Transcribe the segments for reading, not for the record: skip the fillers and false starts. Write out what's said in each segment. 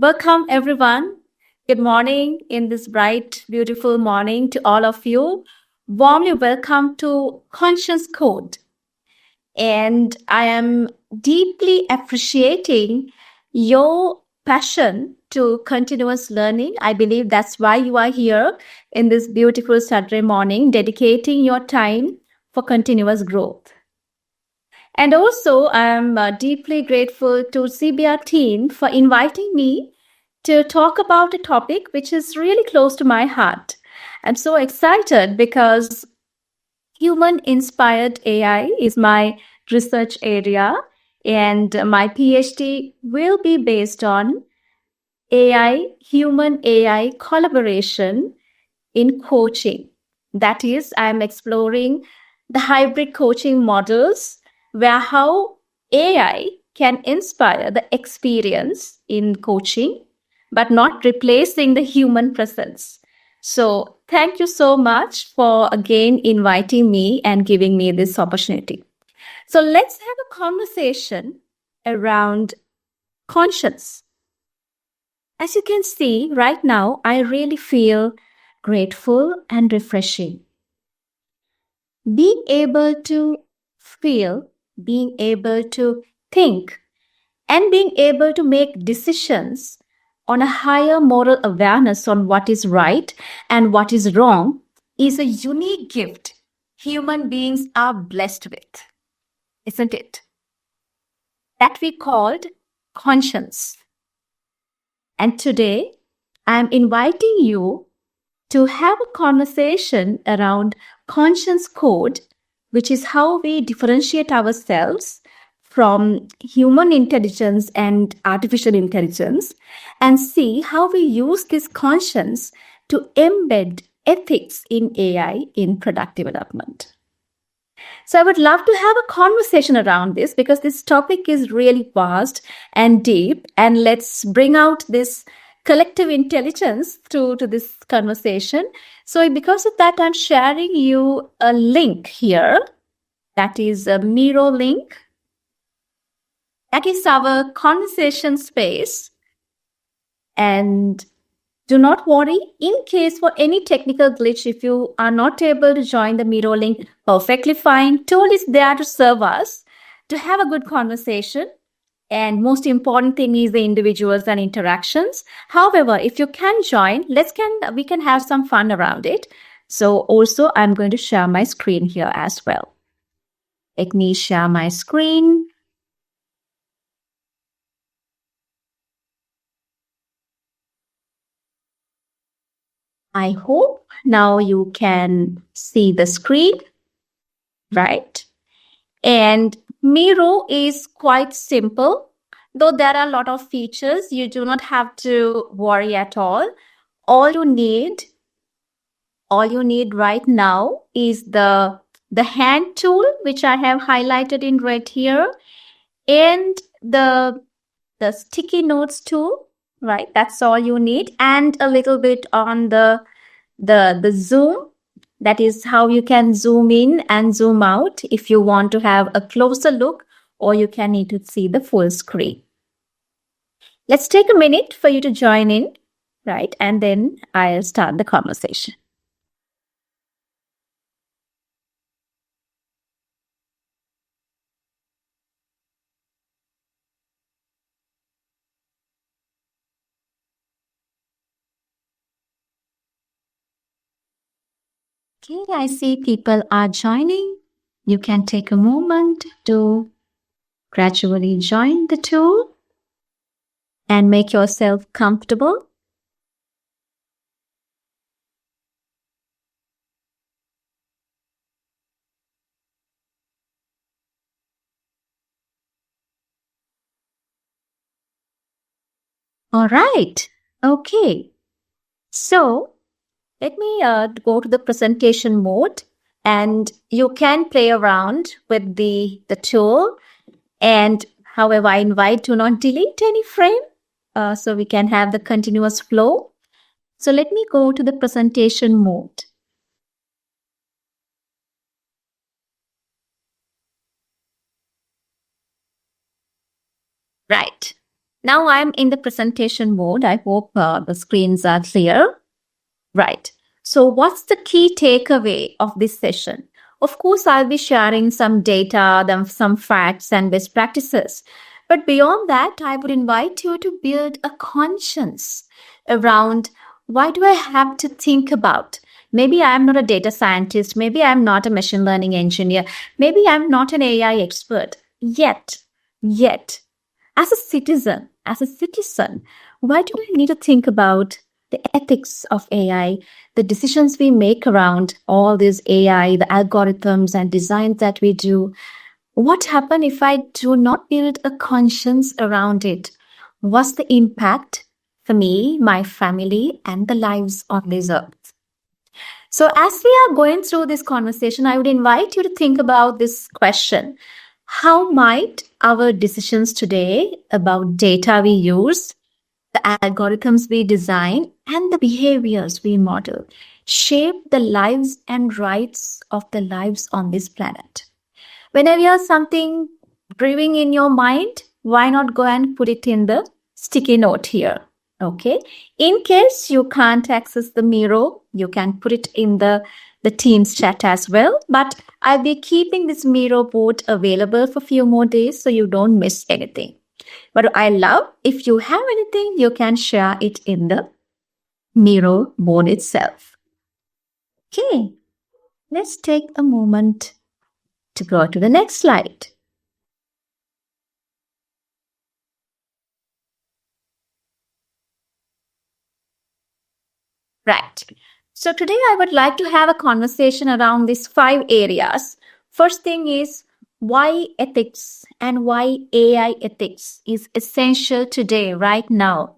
Welcome, everyone. Good morning in this bright, beautiful morning to all of you. Warmly welcome to Conscious Code. And I am deeply appreciating your passion to continuous learning. I believe that's why you are here in this beautiful Saturday morning, dedicating your time for continuous growth. And also, I'm deeply grateful to Xebia team for inviting me to talk about a topic which is really close to my heart. I'm so excited because human-inspired AI is my research area, and my PhD will be based on human AI collaboration in coaching. That is, I'm exploring the hybrid coaching models where how AI can inspire the experience in coaching, but not replacing the human presence. So thank you so much for again inviting me and giving me this opportunity. So let's have a conversation around conscience. As you can see right now, I really feel grateful and refreshing. Being able to feel, being able to think, and being able to make decisions on a higher moral awareness on what is right and what is wrong is a unique gift human beings are blessed with, isn't it? That we called conscience. And today, I'm inviting you to have a conversation around conscience code, which is how we differentiate ourselves from human intelligence and artificial intelligence, and see how we use this conscience to embed ethics in AI in product development. So I would love to have a conversation around this because this topic is really vast and deep. And let's bring out this collective intelligence to this conversation. So because of that, I'm sharing you a link here. That is a Miro link. That is our conversation space. And do not worry, in case for any technical glitch, if you are not able to join the Miro link, perfectly fine. Tool is there to serve us, to have a good conversation. And most important thing is the individuals and interactions. However, if you can join, we can have some fun around it. So also, I'm going to share my screen here as well. Let me share my screen. I hope now you can see the screen, right? And Miro is quite simple, though there are a lot of features. You do not have to worry at all. All you need right now is the hand tool, which I have highlighted in red here, and the sticky notes tool, right? That's all you need, and a little bit on the zoom. That is how you can zoom in and zoom out if you want to have a closer look, or you can need to see the full screen. Let's take a minute for you to join in, right? And then I'll start the conversation. Okay, I see people are joining. You can take a moment to gradually join the tool and make yourself comfortable. All right. Okay. So let me go to the presentation mode, and you can play around with the tool. And however, I invite to not delete any frame so we can have the continuous flow. So let me go to the presentation mode. Right. Now I'm in the presentation mode. I hope the screens are clear. Right. So what's the key takeaway of this session? Of course, I'll be sharing some data, then some facts and best practices. But beyond that, I would invite you to build a conscience around why do I have to think about? Maybe I'm not a data scientist. Maybe I'm not a machine learning engineer. Maybe I'm not an AI expert. Yet, as a citizen, why do I need to think about the ethics of AI, the decisions we make around all this AI, the algorithms and designs that we do? What happens if I do not build a conscience around it? What's the impact for me, my family, and the lives on this earth? So, as we are going through this conversation, I would invite you to think about this question. How might our decisions today about data we use, the algorithms we design, and the behaviors we model shape the lives and rights of the lives on this planet? Whenever you have something brewing in your mind, why not go and put it in the sticky note here? Okay. In case you can't access the Miro, you can put it in the Teams chat as well. But I'll be keeping this Miro board available for a few more days so you don't miss anything. But I love if you have anything, you can share it in the Miro board itself. Okay. Let's take a moment to go to the next slide. Right. So today I would like to have a conversation around these 5 areas. First thing is why ethics and why AI ethics is essential today, right now.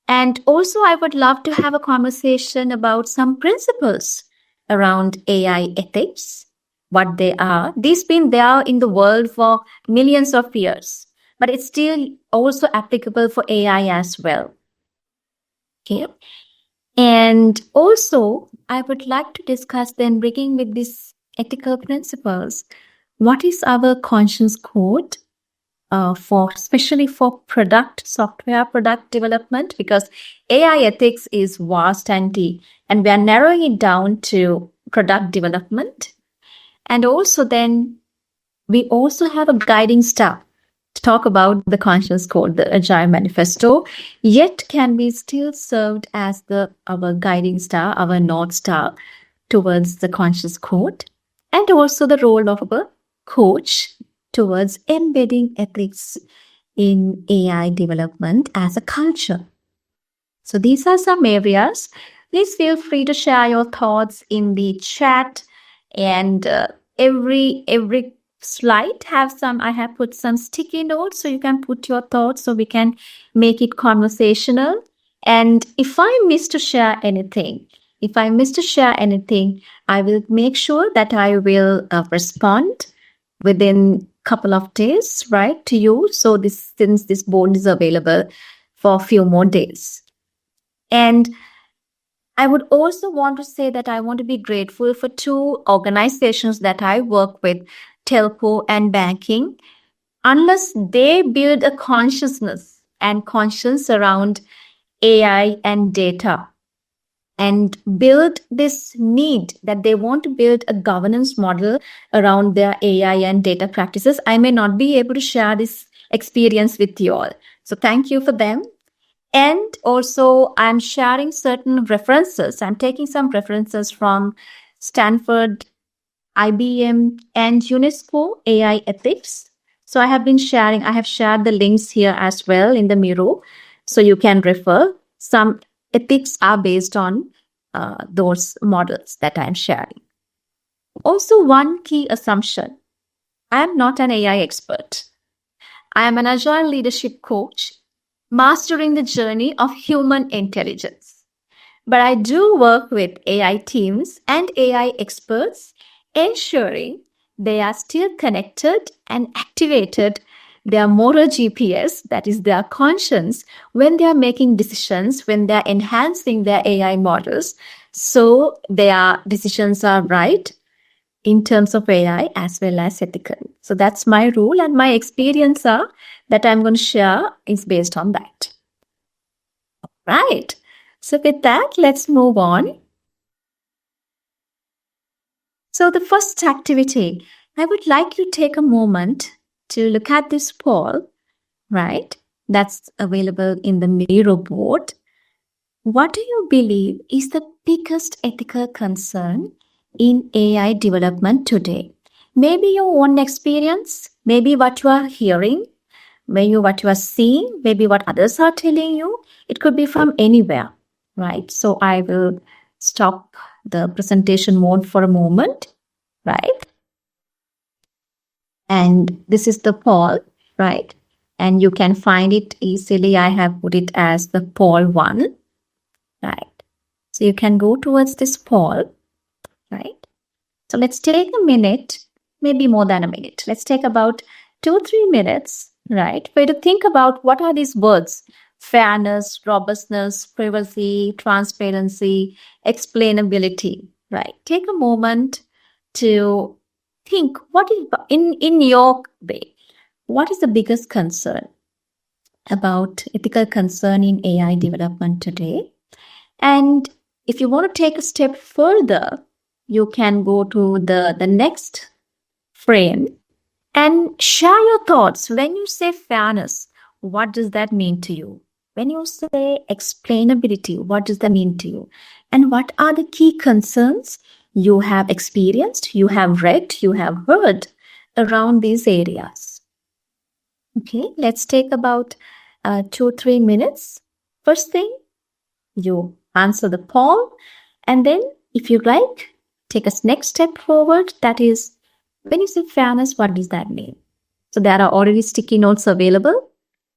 And also I would love to have a conversation about some principles around AI ethics, what they are. These been there in the world for millions of years, but it's still also applicable for AI as well. Okay. And also, I would like to discuss then, bringing with these ethical principles, what is our conscience code especially for software product development, because AI ethics is vast and deep, and we are narrowing it down to product development. And also then, we also have a guiding star to talk about the conscience code, the Agile manifesto, yet can be still served as our guiding star, our North Star towards the conscience code, and also the role of a coach towards embedding ethics in AI development as a culture. So these are some areas. Please feel free to share your thoughts in the chat, and every slide I have put some sticky notes, so you can put your thoughts so we can make it conversational. And if I miss to share anything, I will make sure that I will respond within couple of days, right, to you. So since this board is available for a few more days. And I would also want to say that I want to be grateful for 2 organizations that I work with, telco and banking. Unless they build a consciousness and conscience around AI and data, and build this need that they want to build a governance model around their AI and data practices, I may not be able to share this experience with you all. So thank you for them. And also, I'm sharing certain references. I'm taking some references from Stanford, IBM, and UNESCO AI ethics. So I have shared the links here as well in the Miro. So you can refer. Some ethics are based on those models that I'm sharing. Also, one key assumption: I am not an AI expert. I am an Agile leadership coach, mastering the journey of human intelligence. But I do work with AI teams and AI experts, ensuring they are still connected and activated their moral GPS, that is their conscience, when they are making decisions, when they are enhancing their AI models, so their decisions are right in terms of AI as well as ethical. So that's my rule, and my experience that I'm going to share is based on that. Right. So with that, let's move on. So the first activity, I would like you to take a moment to look at this poll, right? That's available in the Miro board. What do you believe is the biggest ethical concern in AI development today? Maybe your own experience, maybe what you are hearing, maybe what you are seeing, maybe what others are telling you. It could be from anywhere, right? So I will stop the presentation mode for a moment, right? And this is the poll, right? And you can find it easily. I have put it as the poll 1, right? So you can go towards this poll, right? So let's take a minute, maybe more than a minute. Let's take about 2-3 minutes, right? For you to think about what are these words: fairness, robustness, privacy, transparency, explainability, right? Take a moment to think what is in your way. What is the biggest concern about ethical concern in AI development today? And if you want to take a step further, you can go to the next frame and share your thoughts. When you say fairness, what does that mean to you? When you say explainability, what does that mean to you? And what are the key concerns you have experienced, you have read, you have heard around these areas? Okay, let's take about 2-3 minutes. First thing, you answer the poll, and then if you like, take a next step forward. That is, when you say fairness, what does that mean? So there are already sticky notes available.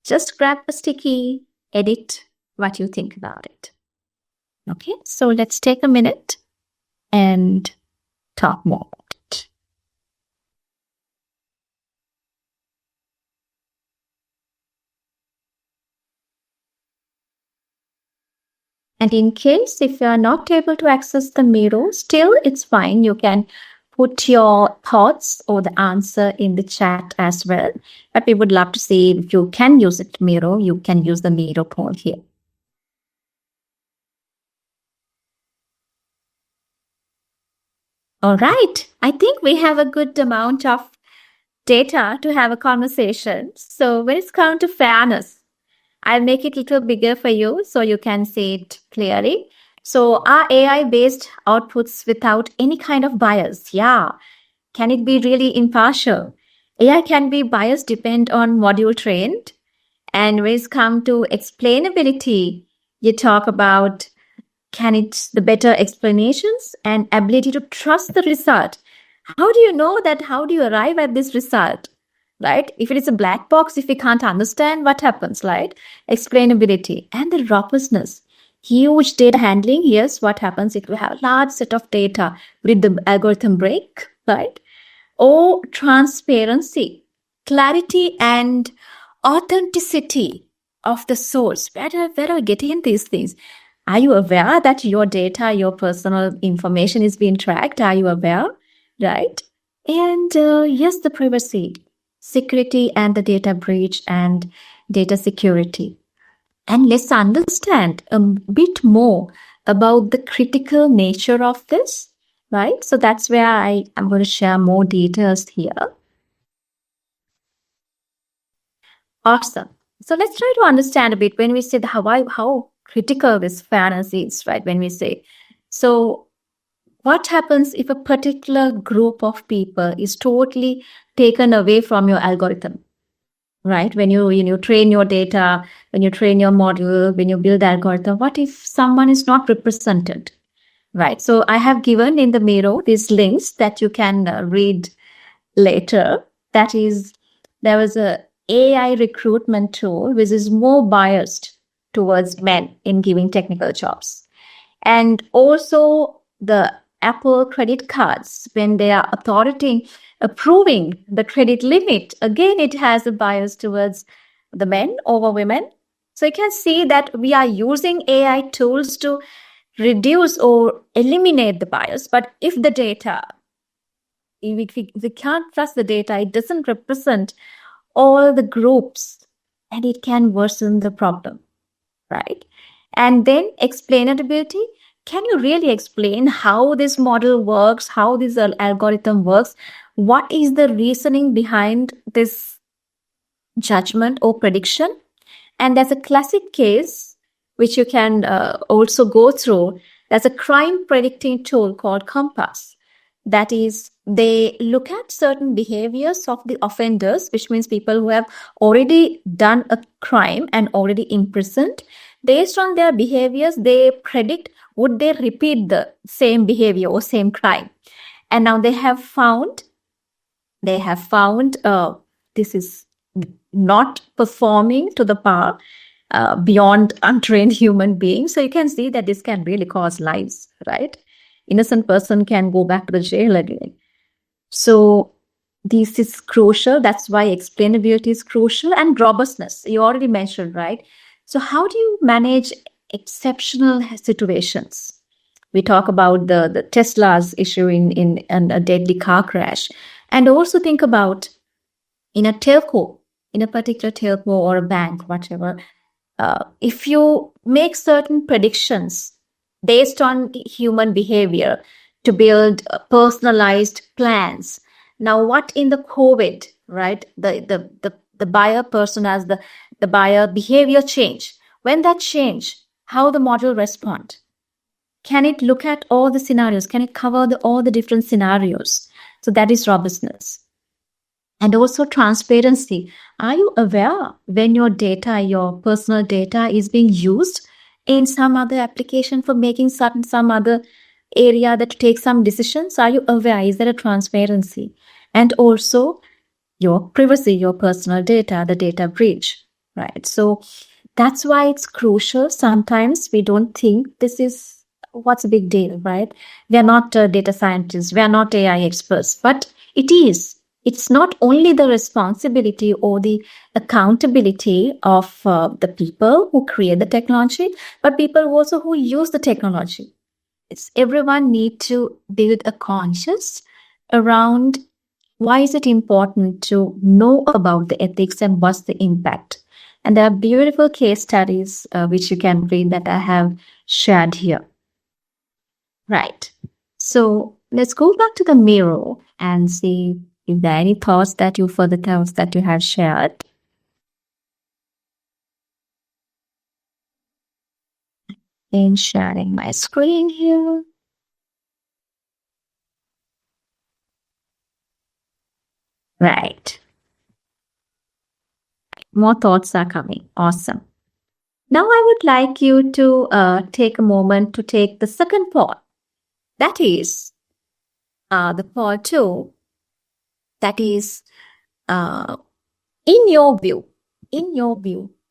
Just grab a sticky, edit what you think about it. Okay, so let's take a minute and talk more about it. And in case if you are not able to access the Miro, still it's fine. You can put your thoughts or the answer in the chat as well. But we would love to see if you can use it Miro, you can use the Miro poll here. All right. I think we have a good amount of data to have a conversation. So when it's come to fairness, I'll make it a little bigger for you so you can see it clearly. So are AI-based outputs without any kind of bias? Yeah. Can it be really impartial? AI can be biased depend on module trained. And when it's come to explainability, you talk about can it the better explanations and ability to trust the result. How do you know that? How do you arrive at this result? Right? If it is a black box, if we can't understand what happens, right? Explainability and the robustness. Huge data handling. Yes, what happens if you have a large set of data? Will the algorithm break? Right? Or transparency, clarity and authenticity of the source. Where are we getting these things? Are you aware that your data, your personal information is being tracked? Are you aware? Right? And yes, the privacy, security and the data breach and data security. And let's understand a bit more about the critical nature of this, right? So that's where I'm going to share more details here. Awesome. So let's try to understand a bit when we say how critical this fairness is, right? When we say, so what happens if a particular group of people is totally taken away from your algorithm, right? When you train your data, when you train your model, when you build the algorithm, what if someone is not represented, right? So I have given in the Miro these links that you can read later. That is, there was a AI recruitment tool which is more biased towards men in giving technical jobs. And also the Apple credit cards, when they are approving the credit limit, again, it has a bias towards the men over women. So you can see that we are using AI tools to reduce or eliminate the bias. But if the data we can't trust the data, it doesn't represent all the groups, and it can worsen the problem, right? And then explainability. Can you really explain how this model works, how this algorithm works? What is the reasoning behind this judgment or prediction? And there's a classic case which you can also go through. There's a crime predicting tool called Compass. That is, they look at certain behaviors of the offenders, which means people who have already done a crime and already imprisoned. Based on their behaviors, they predict would they repeat the same behavior or same crime. And now they have found this is not performing to the par beyond untrained human beings. So you can see that this can really cause lives, right? Innocent person can go back to the jail again. So this is crucial. That's why explainability is crucial, and robustness. You already mentioned, right? So how do you manage exceptional situations? We talk about the Tesla's issue in a deadly car crash, and also think about in a telco, in a particular telco or a bank, whatever. If you make certain predictions based on human behavior to build personalized plans. Now, what in the COVID, right? The buyer person as the buyer behavior change. When that change, how the model respond? Can it look at all the scenarios? Can it cover all the different scenarios? So that is robustness. And also transparency. Are you aware when your data, your personal data is being used in some other application for making some other area that take some decisions? Are you aware? Is there a transparency? And also your privacy, your personal data, the data breach, right? So that's why it's crucial. Sometimes we don't think this is what's a big deal, right? We are not data scientists. We are not AI experts, but it is. It's not only the responsibility or the accountability of the people who create the technology, but people also who use the technology. It's everyone need to build a conscious around why is it important to know about the ethics and what's the impact. And there are beautiful case studies which you can read that I have shared here. Right. So let's go back to the mirror and see if there are any thoughts that you have shared. In sharing my screen here. Right. More thoughts are coming. Awesome. Now I would like you to take a moment to take the second poll. That is the poll 2. That is, in your view,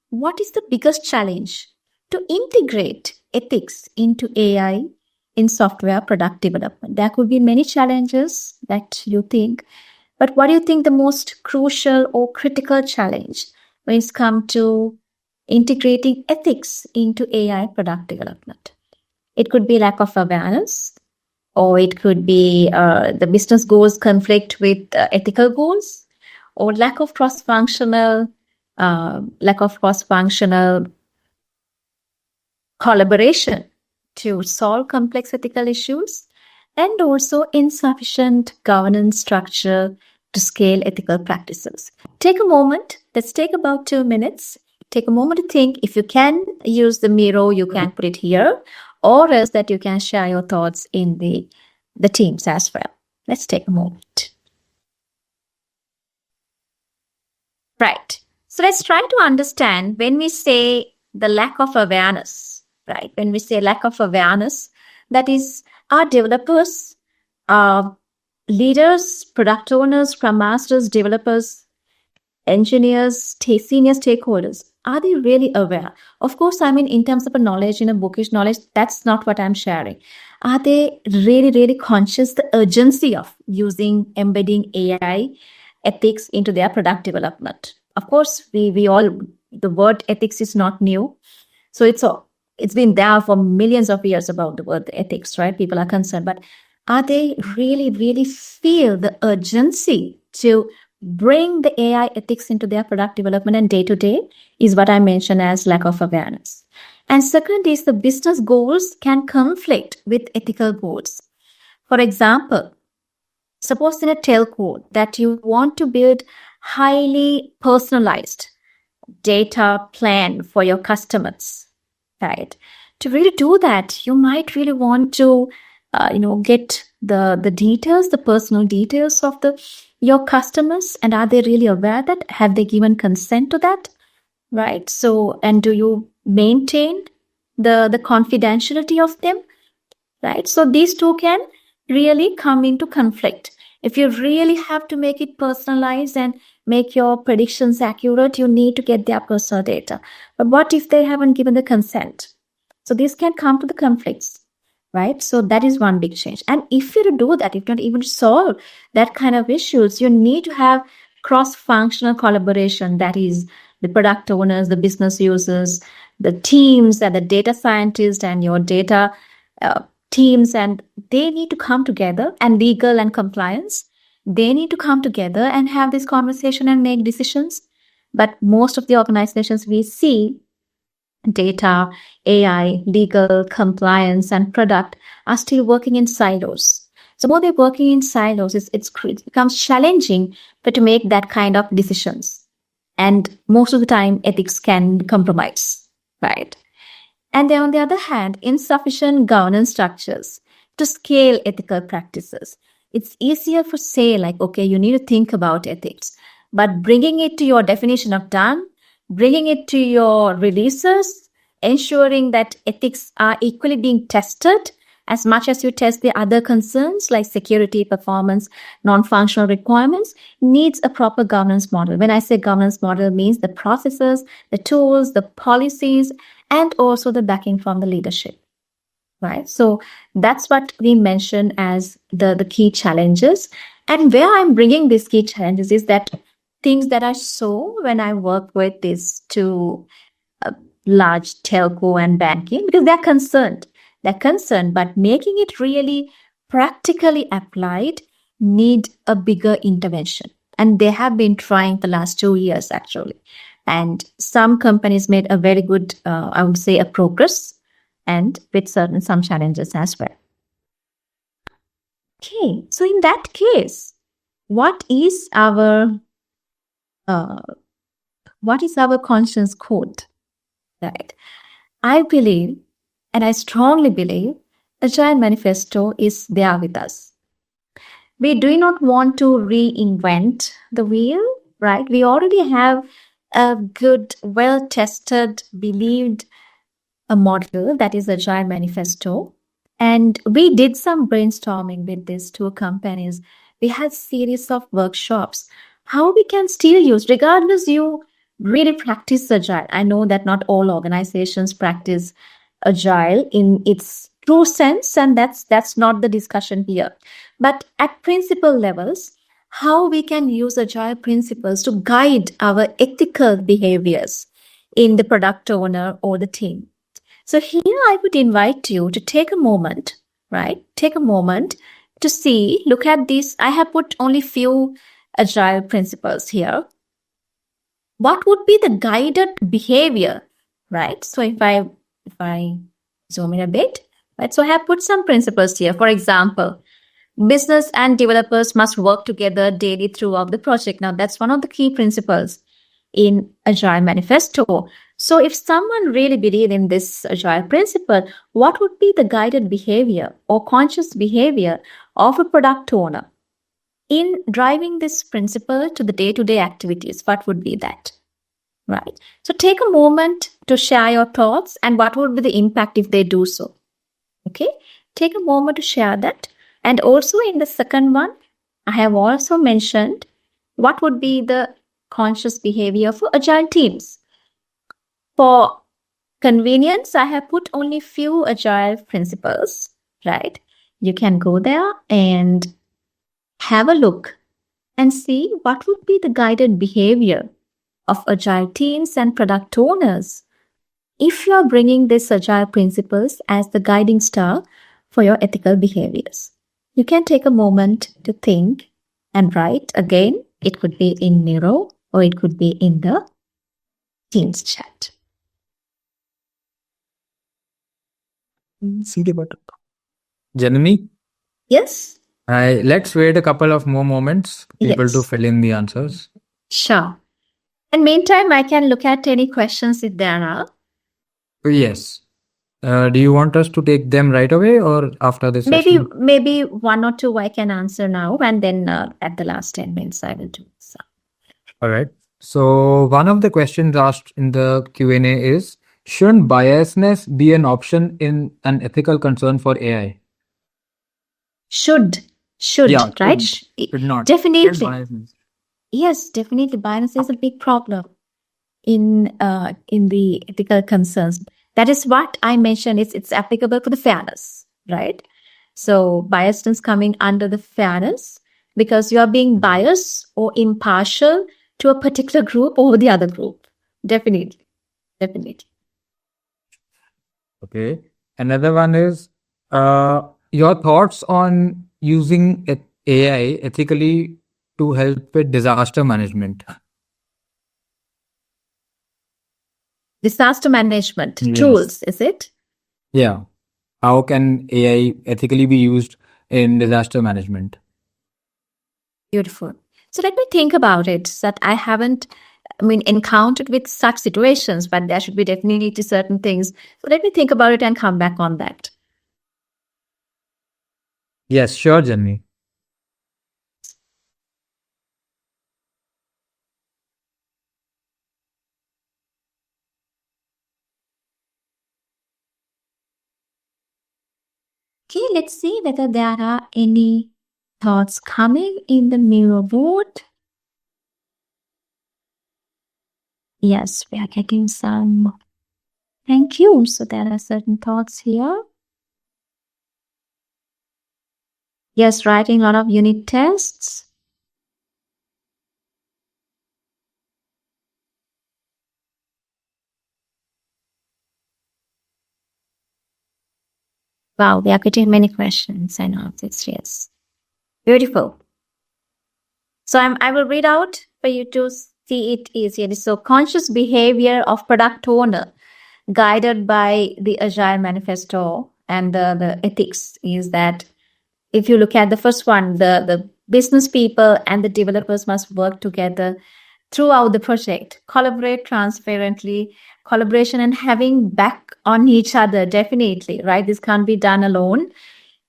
what is the biggest challenge to integrate ethics into AI in software product development? There could be many challenges that you think, but what do you think the most crucial or critical challenge when it's come to integrating ethics into AI product development? It could be lack of awareness, or it could be the business goals conflict with ethical goals, or lack of cross-functional collaboration to solve complex ethical issues, and also insufficient governance structure to scale ethical practices. Take a moment. Let's take about 2 minutes. Take a moment to think. If you can use the Miro, you can put it here, or else that you can share your thoughts in the teams as well. Let's take a moment. Right. So let's try to understand when we say the lack of awareness, right? When we say lack of awareness, that is, our developers, our leaders, product owners, scrum masters, developers, engineers, senior stakeholders, are they really aware? Of course, I mean, in terms of a knowledge, in a bookish knowledge, that's not what I'm sharing. Are they really, really conscious the urgency of embedding AI ethics into their product development? Of course, we all, the word ethics is not new. So it's been there for millions of years about the word ethics, right? People are concerned, but Are they really feel the urgency to bring the AI ethics into their product development and day to day is what I mentioned as lack of awareness. And second is the business goals can conflict with ethical goals. For example, suppose in a telco that you want to build highly personalized data plan for your customers, right? To really do that, you might really want to, get the details, the personal details of your customers, and are they really aware that have they given consent to that, right? So, and do you maintain the confidentiality of them, right? So these two can really come into conflict. If you really have to make it personalized and make your predictions accurate, you need to get their personal data. But what if they haven't given the consent? So this can come to the conflicts, right? So that is one big change. And if you do that, if you don't even solve that kind of issues, you need to have cross-functional collaboration. That is the product owners, the business users, the teams, and the data scientists, and your data teams, and they need to come together, and legal and compliance, they need to come together and have this conversation and make decisions. But most of the organizations we see, data, AI, legal, compliance, and product are still working in silos. So more they're working in silos, it becomes challenging but to make that kind of decisions. And most of the time, ethics can compromise, right? And then on the other hand, insufficient governance structures to scale ethical practices. It's easier for say like, okay, you need to think about ethics, but bringing it to your definition of done, bringing it to your releases, ensuring that ethics are equally being tested as much as you test the other concerns like security, performance, non-functional requirements, needs a proper governance model. When I say governance model, means the processes, the tools, the policies, and also the backing from the leadership, right? So that's what we mention as the key challenges. And where I'm bringing these key challenges is that things that I saw when I work with these two large telco and banking, because they're concerned, but making it really practically applied need a bigger intervention. And they have been trying the last 2 years actually. And some companies made a very good, I would say, a progress, and with some challenges as well. Okay, so in that case, what is our conscience code, right? I believe, and I strongly believe, Agile Manifesto is there with us. We do not want to reinvent the wheel, right? We already have a good, well-tested, believed a model that is Agile Manifesto. And we did some brainstorming with these two companies. We had series of workshops. How we can still use, regardless you really practice Agile. I know that not all organizations practice Agile in its true sense, and that's not the discussion here. But at principle levels, how we can use Agile principles to guide our ethical behaviors in the product owner or the team. So here I would invite you to take a moment, right? Take a moment to see, look at this. I have put only few Agile principles here. What would be the guided behavior, right? So if I zoom in a bit, right? So I have put some principles here. For example, business and developers must work together daily throughout the project. Now, that's one of the key principles in Agile Manifesto. So if someone really believes in this Agile principle, what would be the guided behavior or conscious behavior of a product owner in driving this principle to the day-to-day activities? What would be that? Right. So take a moment to share your thoughts and what would be the impact if they do so. Okay. Take a moment to share that. And also in the second one, I have also mentioned what would be the conscious behavior for Agile teams. For convenience, I have put only few Agile principles, right? You can go there and have a look and see what would be the guided behavior of Agile teams and product owners if you are bringing these Agile principles as the guiding star for your ethical behaviors. You can take a moment to think and write. Again, it could be in Miro or it could be in the Teams chat. CD button. Janani, Yes? let's wait a couple of more moments, people to Yes. fill in the answers. Sure. And meantime, I can look at any questions if there are. Yes. Do you want us to take them right away or after this session? Maybe one or two I can answer now, and then at the last 10 minutes I will do so. All right. So one of the questions asked in the Q&A is, shouldn't biasness be an option in an ethical concern for AI? Should, Yeah, right? should not. Definitely. Shouldn't biasness. Yes, definitely. Bias is a big problem in the ethical concerns. That is what I mentioned. It's applicable for the fairness, right? So biasness coming under the fairness because you are being biased or impartial to a particular group over the other group. Definitely. Okay. Another one is your thoughts on using AI ethically to help with disaster management. Disaster management Yes. tools, is it? Yeah. How can AI ethically be used in disaster management? Beautiful. So let me think about it. That I haven't, encountered with such situations, but there should be definitely certain things. So let me think about it and come back on that. Yes, sure, Janni. Okay, let's see whether there are any thoughts coming in the mirror board. Yes, we are getting some. Thank you. So there are certain thoughts here. Yes, writing a lot of unit tests. Wow, we are getting many questions and answers. Yes. Beautiful. So I will read out for you to see it easily. So conscious behavior of product owner guided by the Agile manifesto and the ethics is that if you look at the first one, the business people and the developers must work together throughout the project, collaborate transparently, collaboration and having back on each other, definitely, right? This can't be done alone.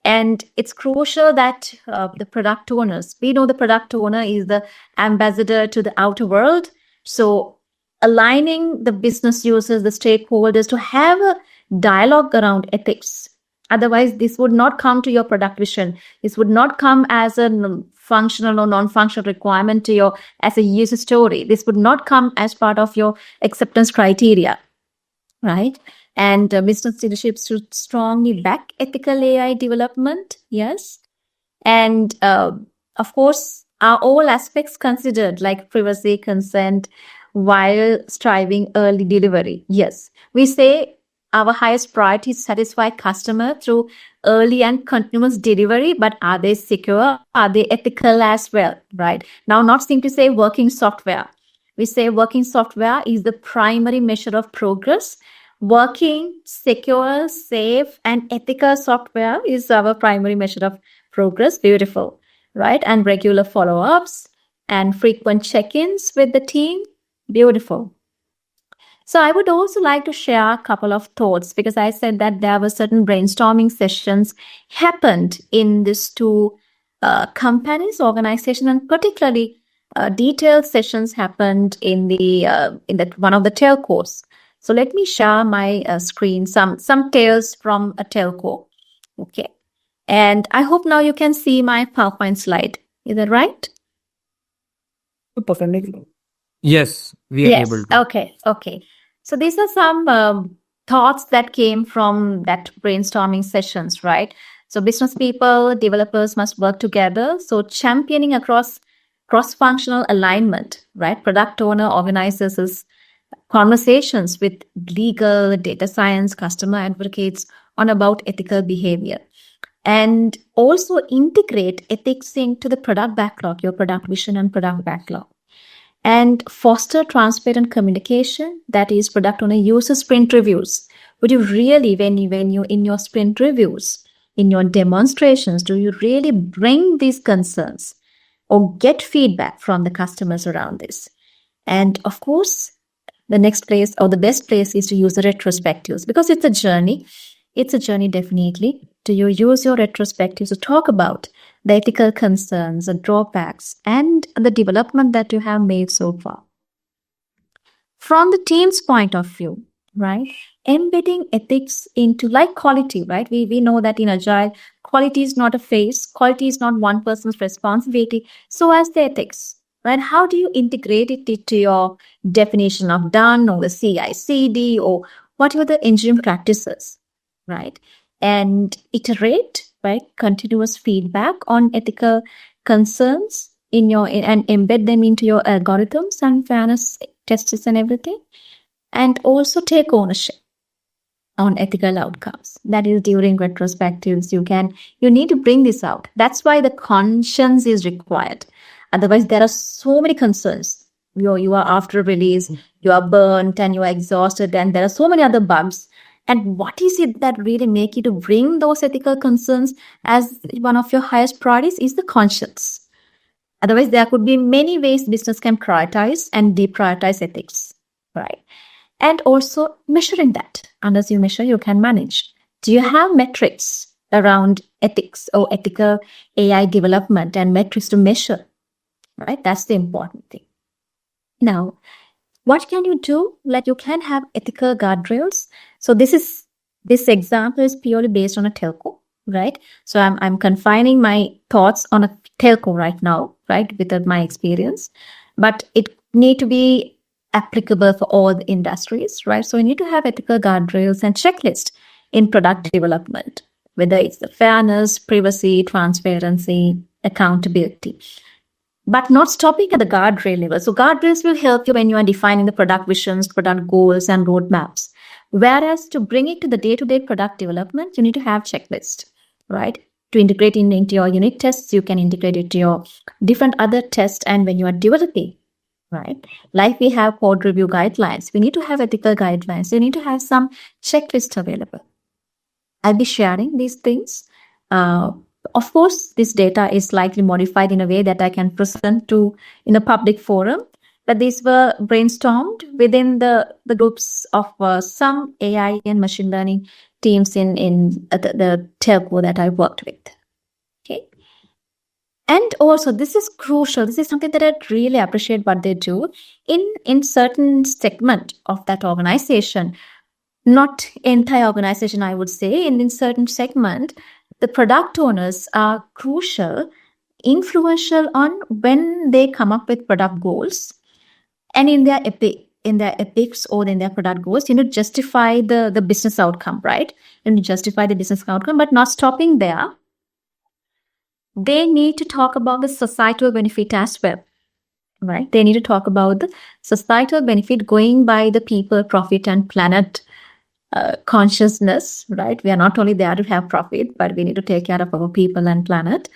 And it's crucial that the product owners, we know the product owner is the ambassador to the outer world. So aligning the business users, the stakeholders to have a dialogue around ethics. Otherwise, this would not come to your product vision. This would not come as a functional or non-functional requirement to your as a user story. This would not come as part of your acceptance criteria, right? And business leadership should strongly back ethical AI development. Yes. And of course, are all aspects considered like privacy, consent, while striving early delivery? Yes. We say our highest priority is satisfy customer through early and continuous delivery, but are they secure? Are they ethical as well? Right. Now, not simply say working software. We say working software is the primary measure of progress. Working, secure, safe, and ethical software is our primary measure of progress. Beautiful, right? And regular follow-ups and frequent check-ins with the team. Beautiful. So I would also like to share a couple of thoughts because I said that there were certain brainstorming sessions happened in these two companies, organization, and particularly detailed sessions happened in that one of the telcos. So let me share my screen, some tales from a telco. Okay. And I hope now you can see my PowerPoint slide. Is that right? Yes, we are able to. Okay. So these are some thoughts that came from that brainstorming sessions, right? So business people, developers must work together. So championing across cross-functional alignment, right? Product owner organizes conversations with legal, data science, customer advocates on about ethical behavior. and also integrate ethics into the product backlog, your product vision and product backlog, and foster transparent communication. That is, product owner user sprint reviews. Would you really, when you in your sprint reviews, in your demonstrations, do you really bring these concerns or get feedback from the customers around this? And of course, the next place or the best place is to use the retrospectives, because it's a journey. It's a journey, definitely. Do you use your retrospectives to talk about the ethical concerns, the drawbacks, and the development that you have made so far? From the team's point of view, right? Embedding ethics into, like quality, right? We know that in Agile, quality is not a phase, quality is not one person's responsibility. So as the ethics, right? How do you integrate it into your definition of done, or the CI/CD, or whatever the engineering practices, right? And iterate, right? Continuous feedback on ethical concerns and embed them into your algorithms and fairness tests and everything. And also take ownership on ethical outcomes. That is, during retrospectives, you need to bring this out. That's why the conscience is required. Otherwise, there are so many concerns. You are after release, you are burnt and you are exhausted, and there are so many other bugs. And what is it that really make you to bring those ethical concerns as one of your highest priorities is the conscience. Otherwise, there could be many ways business can prioritize and deprioritize ethics, right? And also measuring that. Unless you measure, you can manage. Do you have metrics around ethics or ethical AI development and metrics to measure, right? That's the important thing. Now, what can you do? Like, you can have ethical guardrails. So this example is purely based on a telco, right? So I'm confining my thoughts on a telco right now, right, with my experience, but it need to be applicable for all the industries, right? So you need to have ethical guardrails and checklist in product development, whether it's the fairness, privacy, transparency, accountability, but not stopping at the guardrail level. So guardrails will help you when you are defining the product visions, product goals, and roadmaps. Whereas to bring it to the day-to-day product development, you need to have checklist, right? To integrate into your unit tests, you can integrate it to your different other tests. And when you are developing, right, like we have code review guidelines, we need to have ethical guidelines. You need to have some checklist available. I'll be sharing these things. Of course, this data is slightly modified in a way that I can present in a public forum. But these were brainstormed within the groups of some AI and machine learning teams in the telco that I worked with. Okay. And also, this is crucial. This is something that I really appreciate what they do in certain segment of that organization. Not entire organization, I would say. In certain segment, the product owners are crucial, influential on when they come up with product goals, and in their epics or in their product goals, justify the business outcome, right? And justify the business outcome, but not stopping there. They need to talk about the societal benefit as well, right? They need to talk about the societal benefit going by the people, profit, and planet consciousness, right? We are not only there to have profit, but we need to take care of our people and planet.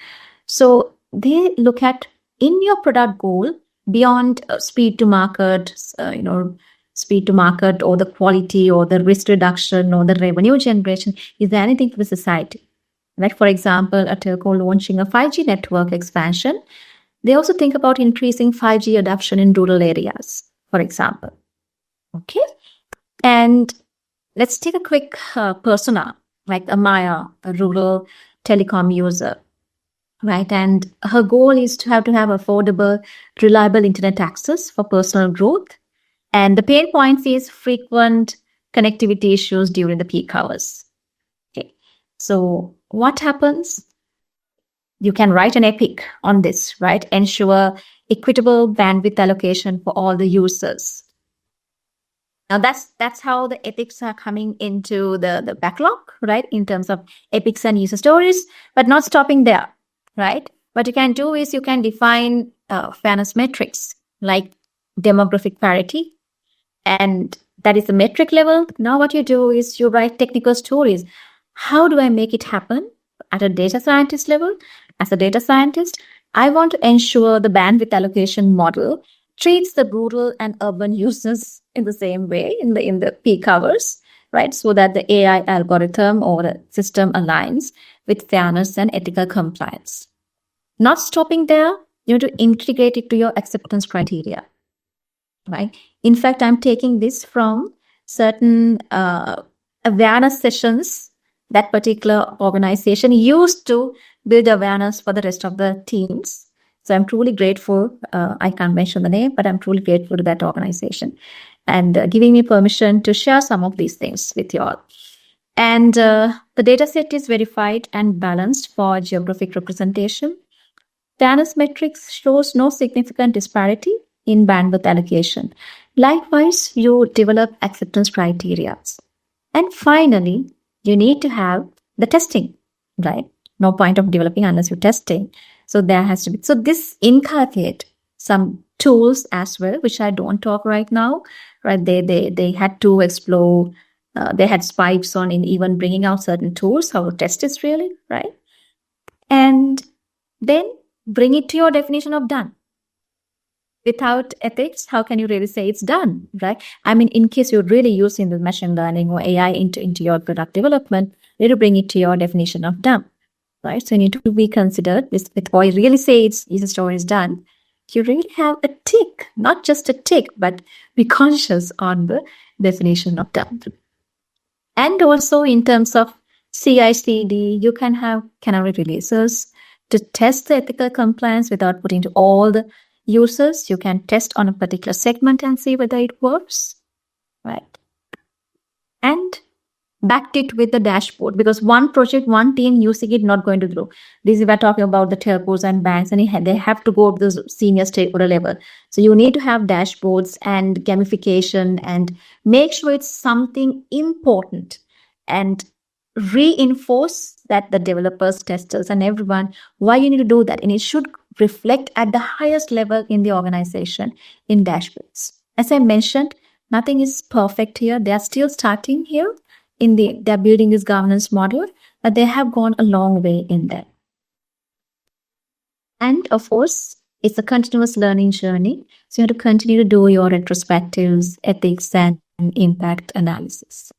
So they look at, in your product goal, beyond speed to market, speed to market, or the quality, or the risk reduction, or the revenue generation, is there anything for the society? Like, for example, a telco launching a 5G network expansion, they also think about increasing 5G adoption in rural areas, for example. Okay. And let's take a quick persona, like Amaya, a rural telecom user, right? And her goal is to have affordable, reliable internet access for personal growth. And the pain points is frequent connectivity issues during the peak hours. Okay. So what happens? You can write an epic on this, right? Ensure equitable bandwidth allocation for all the users. Now that's how the ethics are coming into the backlog, right? In terms of epics and user stories, but not stopping there, right? What you can do is you can define fairness metrics like demographic parity, and that is the metric level. Now what you do is you write technical stories. How do I make it happen? At a data scientist level, as a data scientist, I want to ensure the bandwidth allocation model treats the rural and urban users in the same way in the peak hours, right? So that the AI algorithm or the system aligns with fairness and ethical compliance. Not stopping there, you need to integrate it to your acceptance criteria, right? In fact, I'm taking this from certain awareness sessions that particular organization used to build awareness for the rest of the teams. So I'm truly grateful. I can't mention the name, but I'm truly grateful to that organization and giving me permission to share some of these things with you all. And the data set is verified and balanced for geographic representation. Fairness metrics shows no significant disparity in bandwidth allocation. Likewise, you develop acceptance criteria. And finally, you need to have the testing, right? No point of developing unless you're testing. So there has to be. So this inculcate some tools as well, which I don't talk right now, right? They had to explore. They had spikes on in even bringing out certain tools, how to test this really, right? And then bring it to your definition of done. Without ethics, how can you really say it's done, right? I mean, in case you're really using the machine learning or AI into your product development, you need to bring it to your definition of done, right? So you need to be considered with or you really say it's user story is done. You really have a tick, not just a tick, but be conscious on the definition of done. And also in terms of CI/CD, you can have canary releases to test the ethical compliance without putting to all the users. You can test on a particular segment and see whether it works, right? And backed it with the dashboard, because one project, one team using it, not going to grow. This is we're talking about the telcos and banks, and they have to go to the senior stakeholder level. So you need to have dashboards and gamification and make sure it's something important and reinforce that the developers, testers, and everyone why you need to do that. And it should reflect at the highest level in the organization in dashboards. As I mentioned, nothing is perfect here. They are still starting here they're building this governance model, but they have gone a long way in that. And of course, it's a continuous learning journey. So you have to continue to do your retrospectives, ethics, and impact analysis.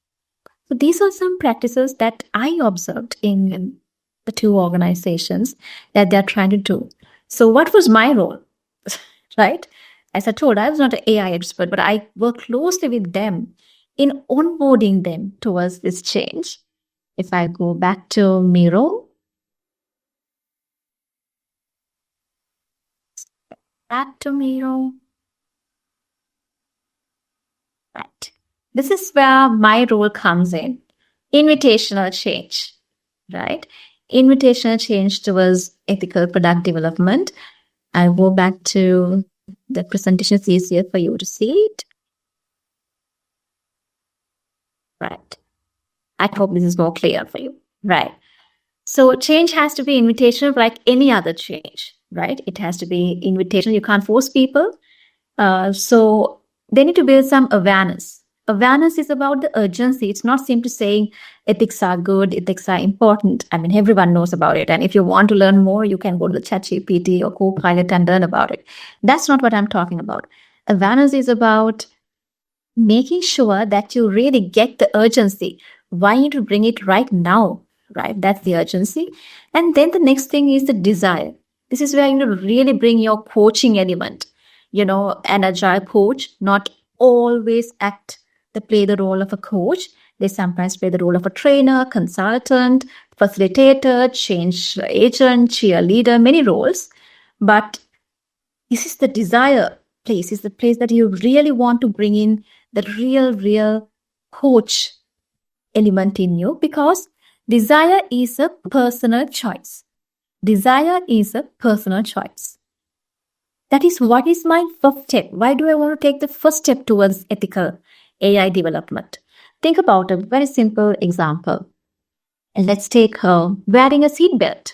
So these are some practices that I observed in the two organizations that they're trying to do. So what was my role? Right? As I told, I was not an AI expert, but I worked closely with them in onboarding them towards this change. If I go back to Miro, right. This is where my role comes in. Invitational change, right? Invitational change towards ethical product development. I'll go back to the presentation. It's easier for you to see it. Right. I hope this is more clear for you. Right. So change has to be invitational like any other change, right? It has to be invitational. You can't force people. So they need to build some awareness. Awareness is about the urgency. It's not simply saying ethics are good, ethics are important. I mean, everyone knows about it. And if you want to learn more, you can go to the ChatGPT or Copilot and learn about it. That's not what I'm talking about. Awareness is about making sure that you really get the urgency. Why you need to bring it right now, right? That's the urgency. And then the next thing is the desire. This is where you need to really bring your coaching element. An agile coach not always play the role of a coach. They sometimes play the role of a trainer, consultant, facilitator, change agent, cheerleader, many roles. But this is the desire place, is the place that you really want to bring in the real coach element in you, because desire is a personal choice. Desire is a personal choice. That is what is my first step. Why do I want to take the first step towards ethical AI development? Think about a very simple example. And let's take wearing a seatbelt,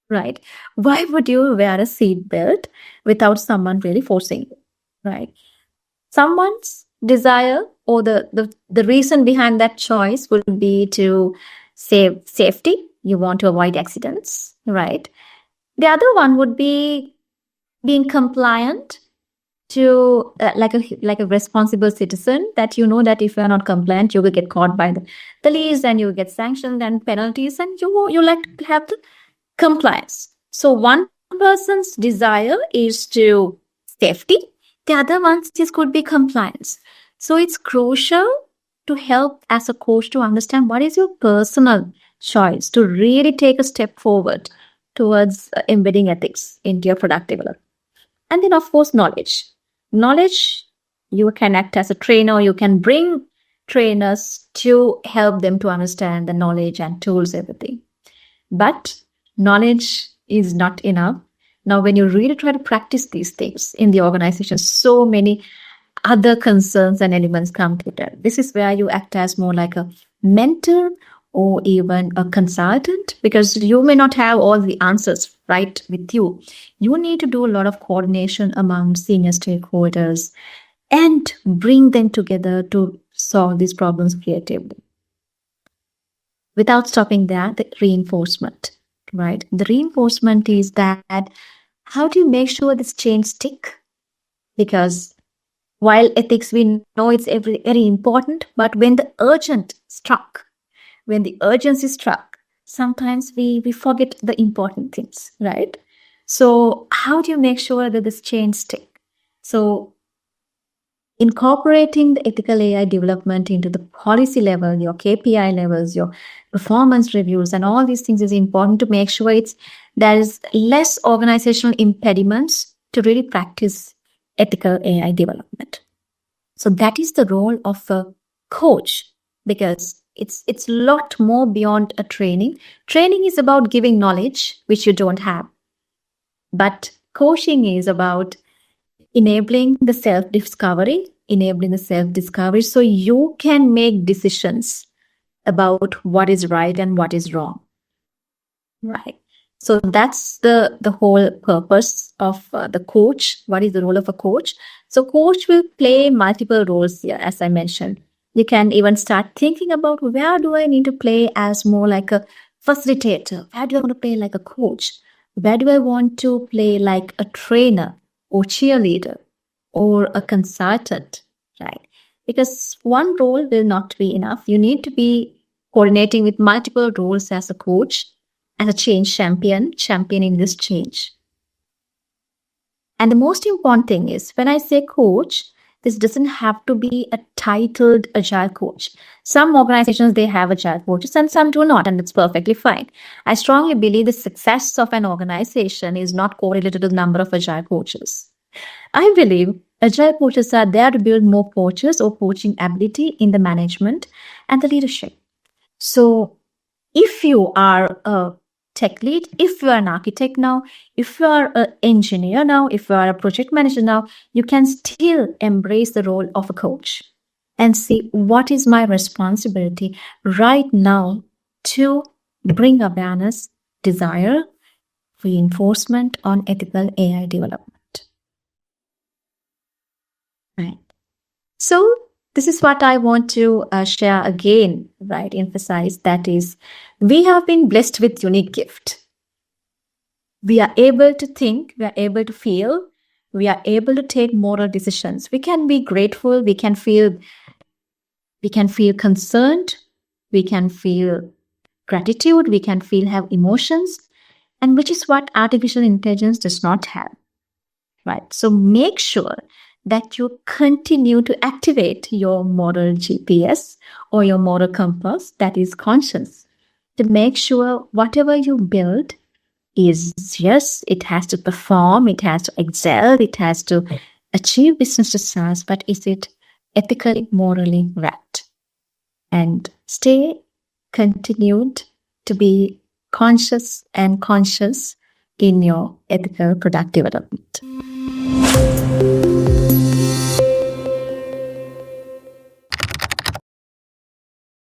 right? Why would you wear a seatbelt without someone really forcing you, right? Someone's desire or the reason behind that choice would be to save safety, You want to avoid accidents, right? The other one would be being compliant to like a responsible citizen, that you know that if you are not compliant, you will get caught by the police and you will get sanctioned and penalties, and you like to have the compliance. So one person's desire is to safety, the other one's just could be compliance. So it's crucial to help as a coach to understand what is your personal choice to really take a step forward towards embedding ethics into your product development. And then, of course, knowledge. Knowledge, you can act as a trainer, you can bring trainers to help them to understand the knowledge and tools, everything. But knowledge is not enough. Now, when you really try to practice these things in the organization, so many other concerns and elements come together. This is where you act as more like a mentor or even a consultant, because you may not have all the answers right with you. You need to do a lot of coordination among senior stakeholders and bring them together to solve these problems creatively. Without stopping there, the reinforcement, right? The reinforcement is that how do you make sure this change stick? Because while ethics, we know it's very important, but when the urgency struck, sometimes we forget the important things, right? So how do you make sure that this change stick? So incorporating the ethical AI development into the policy level, your KPI levels, your performance reviews, and all these things is important to make sure there is less organizational impediments to really practice ethical AI development. So that is the role of a coach, because it's a lot more beyond a training. Training is about giving knowledge which you don't have, but coaching is about enabling the self-discovery, so you can make decisions about what is right and what is wrong. Right. So that's the whole purpose of the coach. What is the role of a coach? So coach will play multiple roles here, as I mentioned. You can even start thinking about, where do I need to play as more like a facilitator? Where do I want to play like a coach? Where do I want to play like a trainer or cheerleader or a consultant, right? Because one role will not be enough. You need to be coordinating with multiple roles as a coach and a change championing this change. And the most important thing is, when I say coach, this doesn't have to be a titled agile coach. Some organizations, they have agile coaches and some do not, and it's perfectly fine. I strongly believe the success of an organization is not correlated to the number of agile coaches. I believe agile coaches are there to build more coaches or coaching ability in the management and the leadership. So if you are a tech lead, if you are an architect now, if you are an engineer now, if you are a project manager now, you can still embrace the role of a coach and see, what is my responsibility right now to bring awareness, desire, reinforcement on ethical AI development. Right. So this is what I want to share again, right? Emphasize, that is, we have been blessed with unique gift. We are able to think, we are able to feel, we are able to take moral decisions. We can be grateful, we can feel concerned, we can feel gratitude, we can have emotions, and which is what artificial intelligence does not have, right? So make sure that you continue to activate your moral GPS or your moral compass, that is conscience, to make sure whatever you build is, yes, it has to perform, it has to excel, it has to achieve business results, but is it ethically, morally right? And stay continued to be conscious in your ethical product development.